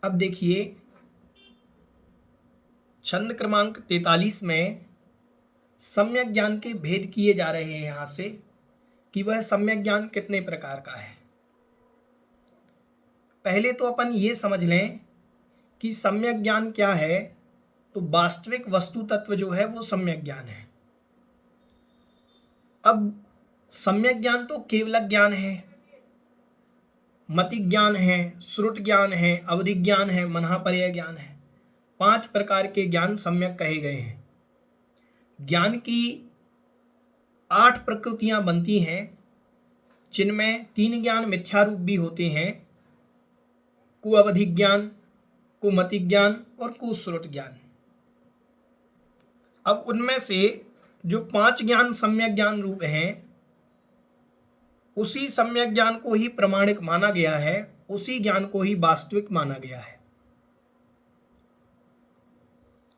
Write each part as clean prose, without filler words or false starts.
अब देखिए छंद क्रमांक 43 में सम्यक ज्ञान के भेद किए जा रहे हैं यहाँ से कि वह सम्यक ज्ञान कितने प्रकार का है। पहले तो अपन ये समझ लें कि सम्यक ज्ञान क्या है। तो वास्तविक वस्तु तत्व जो है वो सम्यक ज्ञान है। अब सम्यक ज्ञान तो केवलक ज्ञान है, मति ज्ञान है, श्रुत ज्ञान है, अवधि ज्ञान है, मनहापर्य ज्ञान है। 5 प्रकार के ज्ञान सम्यक कहे गए हैं। ज्ञान की 8 प्रकृतियां बनती हैं, जिनमें 3 ज्ञान मिथ्या रूप भी होते हैं, कुअवधि ज्ञान, कुमति ज्ञान और कुश्रुत ज्ञान। अब उनमें से जो 5 ज्ञान सम्यक ज्ञान रूप हैं, उसी सम्यक ज्ञान को ही प्रमाणिक माना गया है, उसी ज्ञान को ही वास्तविक माना गया है।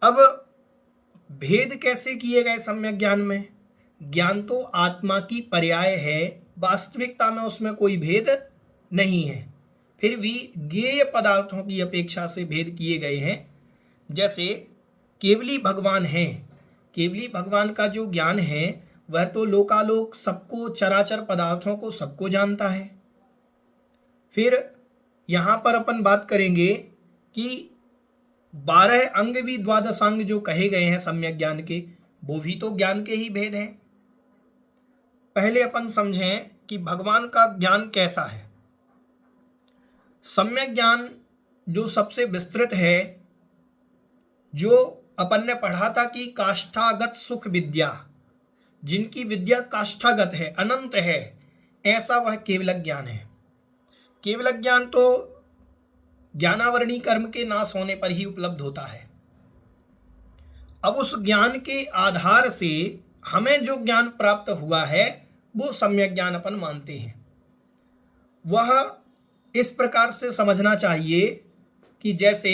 अब भेद कैसे किए गए सम्यक ज्ञान में? ज्ञान तो आत्मा की पर्याय है, वास्तविकता में उसमें कोई भेद नहीं है, फिर भी ज्ञेय पदार्थों की अपेक्षा से भेद किए गए हैं। जैसे केवली भगवान हैं, केवली भगवान का जो ज्ञान है वह तो लोकालोक सबको, चराचर पदार्थों को सबको जानता है। फिर यहाँ पर अपन बात करेंगे कि 12 अंग भी द्वादशांग जो कहे गए हैं सम्यक ज्ञान के, वो भी तो ज्ञान के ही भेद हैं। पहले अपन समझें कि भगवान का ज्ञान कैसा है। सम्यक ज्ञान जो सबसे विस्तृत है, जो अपन ने पढ़ा था कि काष्ठागत सुख विद्या, जिनकी विद्या काष्ठागत है, अनंत है, ऐसा वह केवलक ज्ञान है। केवलक ज्ञान तो ज्ञानावरणी कर्म के नाश होने पर ही उपलब्ध होता है। अब उस ज्ञान के आधार से हमें जो ज्ञान प्राप्त हुआ है वो सम्यक ज्ञान अपन मानते हैं। वह इस प्रकार से समझना चाहिए कि जैसे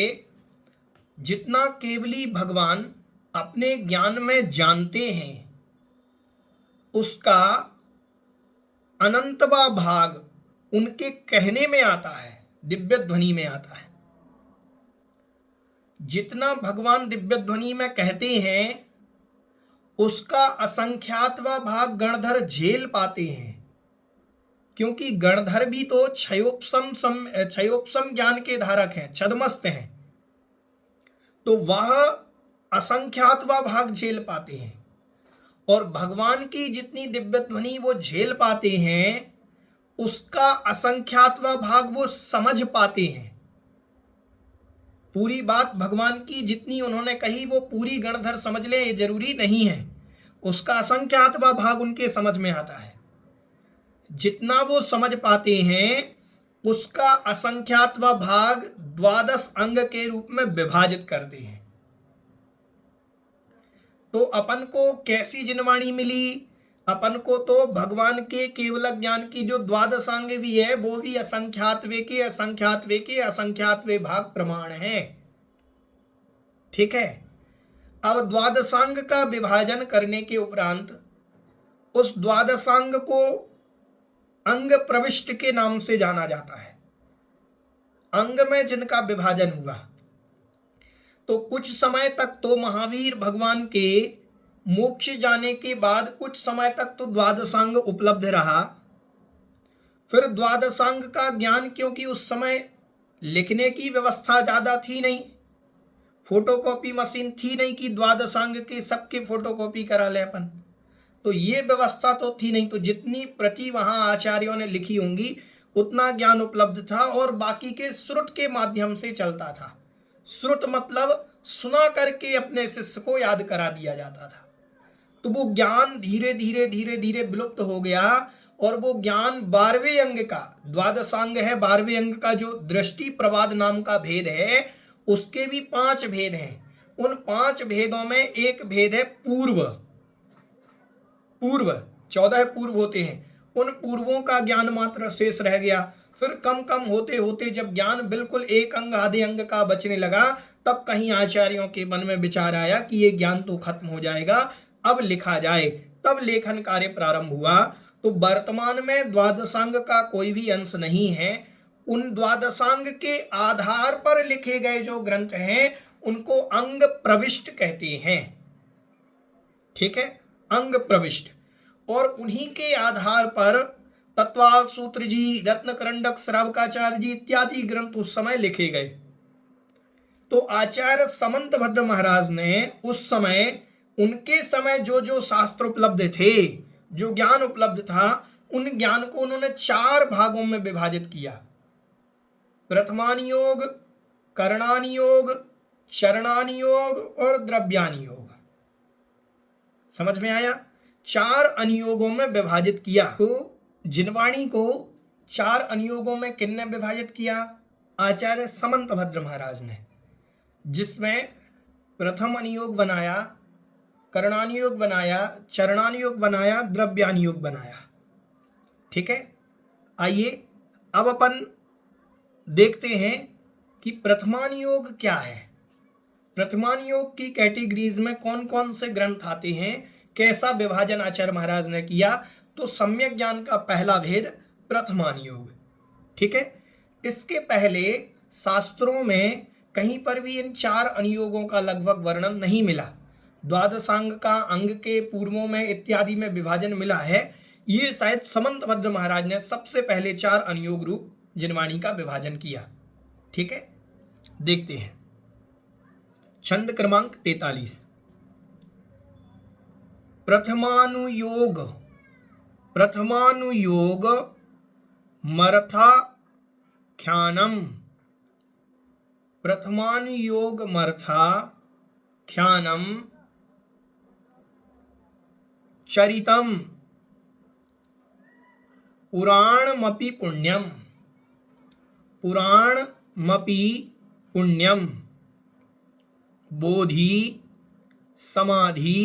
जितना केवली भगवान अपने ज्ञान में जानते हैं, उसका अनंतवा भाग उनके कहने में आता है, दिव्य ध्वनि में आता है। जितना भगवान दिव्य ध्वनि में कहते हैं, उसका असंख्यातवा भाग गणधर झेल पाते हैं, क्योंकि गणधर भी तो क्षयोपम ज्ञान के धारक हैं, छदमस्त हैं, तो वह असंख्यातवा भाग झेल पाते हैं। और भगवान की जितनी दिव्य ध्वनि वो झेल पाते हैं, उसका असंख्यातवा भाग वो समझ पाते हैं। पूरी बात भगवान की जितनी उन्होंने कही वो पूरी गणधर समझ ले, ये जरूरी नहीं है। उसका असंख्यातवा भाग उनके समझ में आता है। जितना वो समझ पाते हैं, उसका असंख्यातवा भाग 12 अंग के रूप में विभाजित करते हैं। तो अपन को कैसी जिनवाणी मिली? अपन को तो भगवान के केवलक ज्ञान की जो 12 अंग भी है, वो भी असंख्यातवे के असंख्यातवे के असंख्यातवे भाग प्रमाण है। ठीक है। अब 12 अंग का विभाजन करने के उपरांत उस 12 अंग को अंग प्रविष्ट के नाम से जाना जाता है। अंग में जिनका विभाजन हुआ, तो कुछ समय तक तो महावीर भगवान के मोक्ष जाने के बाद कुछ समय तक तो 12 अंग उपलब्ध रहा। फिर 12 अंग का ज्ञान, क्योंकि उस समय लिखने की व्यवस्था ज़्यादा थी नहीं, फोटोकॉपी मशीन थी नहीं कि 12 अंग के सबके फोटोकॉपी करा ले अपन, तो ये व्यवस्था तो थी नहीं। तो जितनी प्रति वहाँ आचार्यों ने लिखी होंगी उतना ज्ञान उपलब्ध था, और बाकी के श्रुत के माध्यम से चलता था। श्रुत मतलब सुना करके अपने शिष्य को याद करा दिया जाता था। तो वो ज्ञान धीरे धीरे धीरे धीरे विलुप्त हो गया, और वो ज्ञान 12वें अंग का, 12 अंग है, 12वें अंग का जो दृष्टि प्रवाद नाम का भेद है, उसके भी 5 भेद हैं। उन 5 भेदों में एक भेद है पूर्व। 14 पूर्व होते हैं, उन पूर्वों का ज्ञान मात्र शेष रह गया। फिर कम कम होते होते जब ज्ञान बिल्कुल एक अंग आधे अंग का बचने लगा, तब कहीं आचार्यों के मन में विचार आया कि ये ज्ञान तो खत्म हो जाएगा, अब लिखा जाए। तब लेखन कार्य प्रारंभ हुआ। तो वर्तमान में 12 अंग का कोई भी अंश नहीं है। उन द्वादशांग के आधार पर लिखे गए जो ग्रंथ हैं उनको अंग प्रविष्ट कहते हैं। ठीक है, अंग प्रविष्ट। और उन्हीं के आधार पर तत्वाल सूत्र जी, रत्नकरंडक, श्रावकाचार्य जी इत्यादि ग्रंथ उस समय लिखे गए। तो आचार्य समंतभद्र महाराज ने उस समय, उनके समय जो जो शास्त्र उपलब्ध थे, जो ज्ञान उपलब्ध था, उन ज्ञान को उन्होंने 4 भागों में विभाजित किया। प्रथमानि योग, करणानि योग, चरणानि योग और द्रव्यानि योग। समझ में आया? 4 अनुयोगों में विभाजित किया। तो जिनवाणी को 4 अनुयोगों में किसने विभाजित किया? आचार्य समंतभद्र महाराज ने, जिसमें प्रथम अनुयोग बनाया, करणानि योग बनाया, चरणानि योग बनाया, द्रव्यानि योग बनाया। ठीक है, आइए अब अपन देखते हैं कि प्रथमानि योग क्या है। प्रथमानि योग की कैटेगरीज में कौन कौन से ग्रंथ आते हैं, कैसा विभाजन आचार्य महाराज ने किया। तो सम्यक ज्ञान का पहला भेद प्रथमानि योग। ठीक है, इसके पहले शास्त्रों में कहीं पर भी इन 4 अनुयोगों का लगभग वर्णन नहीं मिला। द्वादशांग का अंग के पूर्वों में इत्यादि में विभाजन मिला है। ये शायद समंतभद्र महाराज ने सबसे पहले 4 अनुयोग रूप जिनवाणी का विभाजन किया। ठीक है, देखते हैं। छंद क्रमांक 43। प्रथमानुयोग, प्रथमानुयोग मर्थाख्यानम, प्रथमानुयोग मर्थाख्यानम चरितम पुराणमपि पुण्यम, पुराणमपि पुण्यम बोधि समाधि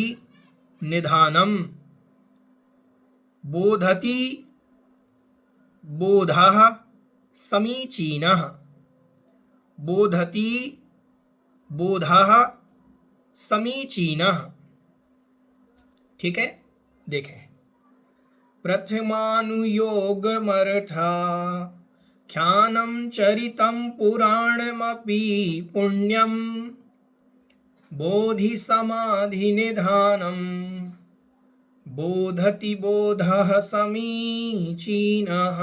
निधानम बोधति बोधः समीचीनः, बोधति बोधः समीचीनः। ठीक है, देखें। प्रथमानुयोगमर्थाख्यानं चरितं पुराणमपि पुण्यं बोधि समाधि निधानं बोधति बोधः समीचीनः।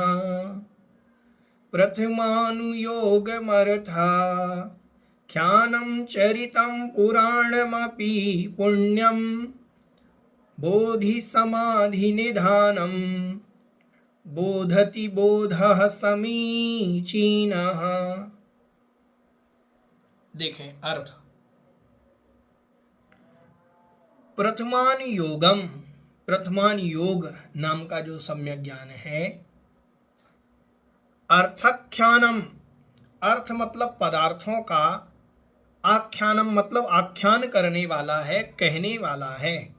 प्रथमानुयोगमर्थाख्यानं चरितं पुराणमपि पुण्यं बोधि समाधि निधानं बोधति बोधः समीचीनः। देखें अर्थ। प्रथमानुयोगम, प्रथमानुयोग नाम का जो सम्यक ज्ञान है, अर्थाख्यानम, अर्थ मतलब पदार्थों का, आख्यानम मतलब आख्यान करने वाला है, कहने वाला है।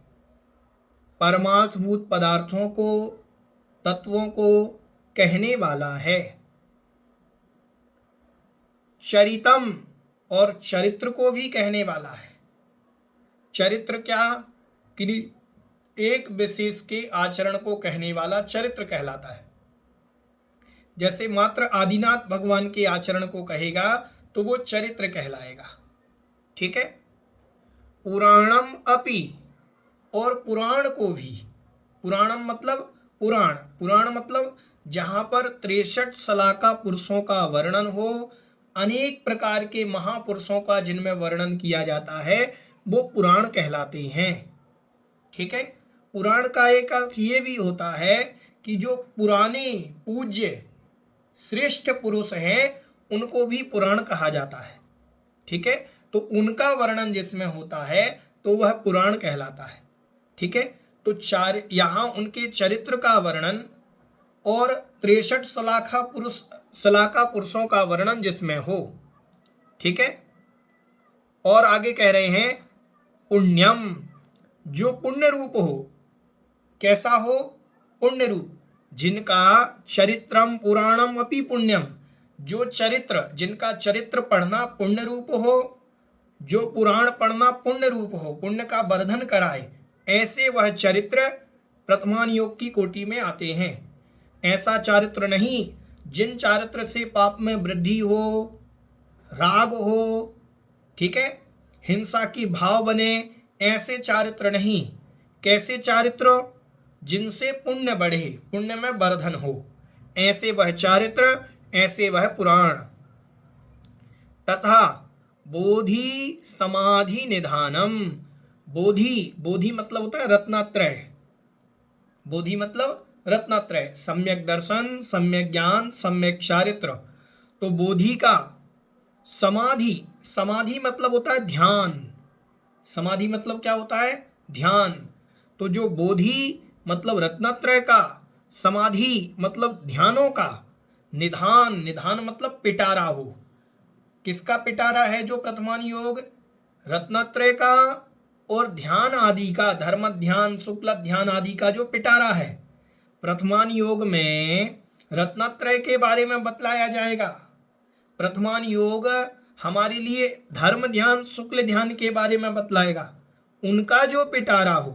परमार्थभूत पदार्थों को, तत्वों को कहने वाला है। चरितम, और चरित्र को भी कहने वाला है। चरित्र क्या? कि एक विशेष के आचरण को कहने वाला चरित्र कहलाता है। जैसे मात्र आदिनाथ भगवान के आचरण को कहेगा तो वो चरित्र कहलाएगा। ठीक है। पुराणम अपि, और पुराण को भी। पुराणम मतलब पुराण, पुराण मतलब जहाँ पर 63 सलाका पुरुषों का वर्णन हो, अनेक प्रकार के महापुरुषों का जिनमें वर्णन किया जाता है, वो पुराण कहलाते हैं। ठीक है। पुराण का एक अर्थ ये भी होता है कि जो पुराने पूज्य श्रेष्ठ पुरुष हैं उनको भी पुराण कहा जाता है। ठीक है। तो उनका वर्णन जिसमें होता है तो वह पुराण कहलाता है। ठीक है। तो यहाँ उनके चरित्र का वर्णन और 63 सलाका पुरुषों का वर्णन जिसमें हो। ठीक है। और आगे कह रहे हैं पुण्यम, जो पुण्य रूप हो। कैसा हो? पुण्य रूप, जिनका चरित्रम पुराणम अपि पुण्यम, जो चरित्र, जिनका चरित्र पढ़ना पुण्य रूप हो, जो पुराण पढ़ना पुण्य रूप हो, पुण्य का वर्धन कराए, ऐसे वह चरित्र प्रथमान योग की कोटि में आते हैं। ऐसा चरित्र नहीं जिन चारित्र से पाप में वृद्धि हो, राग हो, ठीक है, हिंसा की भाव बने, ऐसे चारित्र नहीं। कैसे चारित्र? जिनसे पुण्य बढ़े, पुण्य में वर्धन हो, ऐसे वह चारित्र, ऐसे वह पुराण। तथा बोधि समाधि निधानम। बोधि, बोधि मतलब होता है रत्नात्रय। बोधि मतलब रत्नात्रय, सम्यक दर्शन, सम्यक ज्ञान, सम्यक चारित्र। तो बोधि का समाधि, समाधि मतलब होता है ध्यान। समाधि मतलब क्या होता है? ध्यान। तो जो बोधि मतलब रत्नात्रय का, समाधि मतलब ध्यानों का, निधान, निधान मतलब पिटारा हो। किसका पिटारा है जो प्रथमान योग? रत्नात्रय का और ध्यान आदि का, धर्म ध्यान, शुक्ल ध्यान आदि का जो पिटारा है। प्रथमान योग में रत्नात्रय के बारे में बतलाया जाएगा। प्रथमान योग हमारे लिए धर्म ध्यान, शुक्ल ध्यान के बारे में बतलाएगा। उनका जो पिटारा हो,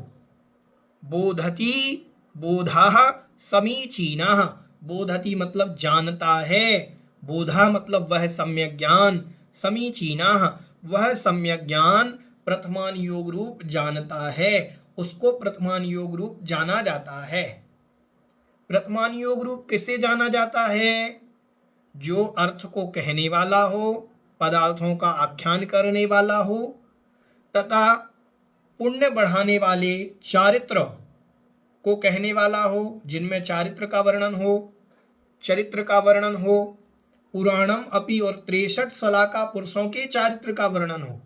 बोधति बोधाः समीचीनाः। बोधति मतलब जानता है, बोधा मतलब वह सम्यक ज्ञान, समीचीनाः वह सम्यक ज्ञान प्रथमान योग रूप जानता है, उसको प्रथमान योग रूप जाना जाता है। प्रथमान योग रूप किसे जाना जाता है? जो अर्थ को कहने वाला हो, पदार्थों का आख्यान करने वाला हो, तथा पुण्य बढ़ाने वाले चारित्र को कहने वाला हो, जिनमें चारित्र का वर्णन हो, चरित्र का वर्णन हो, पुराणम अपि और 63 सलाका पुरुषों के चारित्र का वर्णन हो,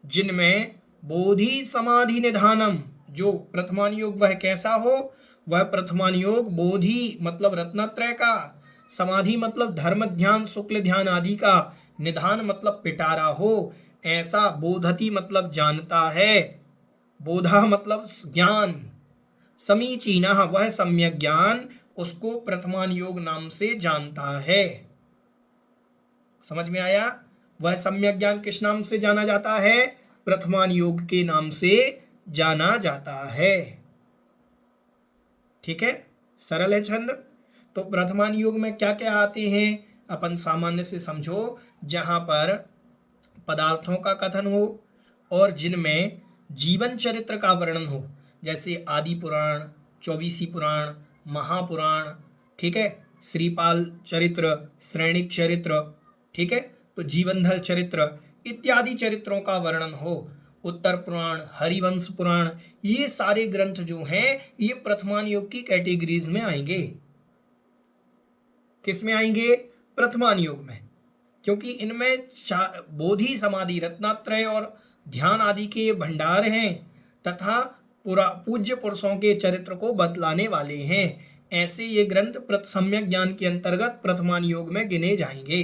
जिनमें बोधि समाधि निधानम, जो प्रथमान योग वह कैसा हो? वह प्रथमान योग बोधि मतलब रत्नात्रय का, समाधि मतलब धर्म ध्यान, शुक्ल ध्यान आदि का, निधान मतलब पिटारा हो, ऐसा। बोधति मतलब जानता है, बोधा मतलब ज्ञान, समीचीना वह सम्यक ज्ञान, उसको प्रथमान योग नाम से जानता है। समझ में आया? वह सम्यक ज्ञान किस नाम से जाना जाता है? प्रथमान योग के नाम से जाना जाता है। ठीक है, सरल है छंद। तो प्रथमान योग में क्या क्या आते हैं अपन सामान्य से समझो, जहां पर पदार्थों का कथन हो और जिनमें जीवन चरित्र का वर्णन हो, जैसे आदि पुराण, 24 पुराण, महापुराण, ठीक है, श्रीपाल चरित्र, श्रेणिक चरित्र, ठीक है, तो जीवनधर चरित्र इत्यादि चरित्रों का वर्णन हो, उत्तर पुराण, हरिवंश पुराण, ये सारे ग्रंथ जो हैं ये प्रथमान योग की कैटेगरीज में आएंगे। किस में आएंगे? प्रथमान योग में, क्योंकि इनमें बोधि समाधि रत्नात्रय और ध्यान आदि के भंडार हैं तथा पूज्य पुरुषों के चरित्र को बतलाने वाले हैं। ऐसे ये ग्रंथ सम्यक ज्ञान के अंतर्गत प्रथमान योग में गिने जाएंगे।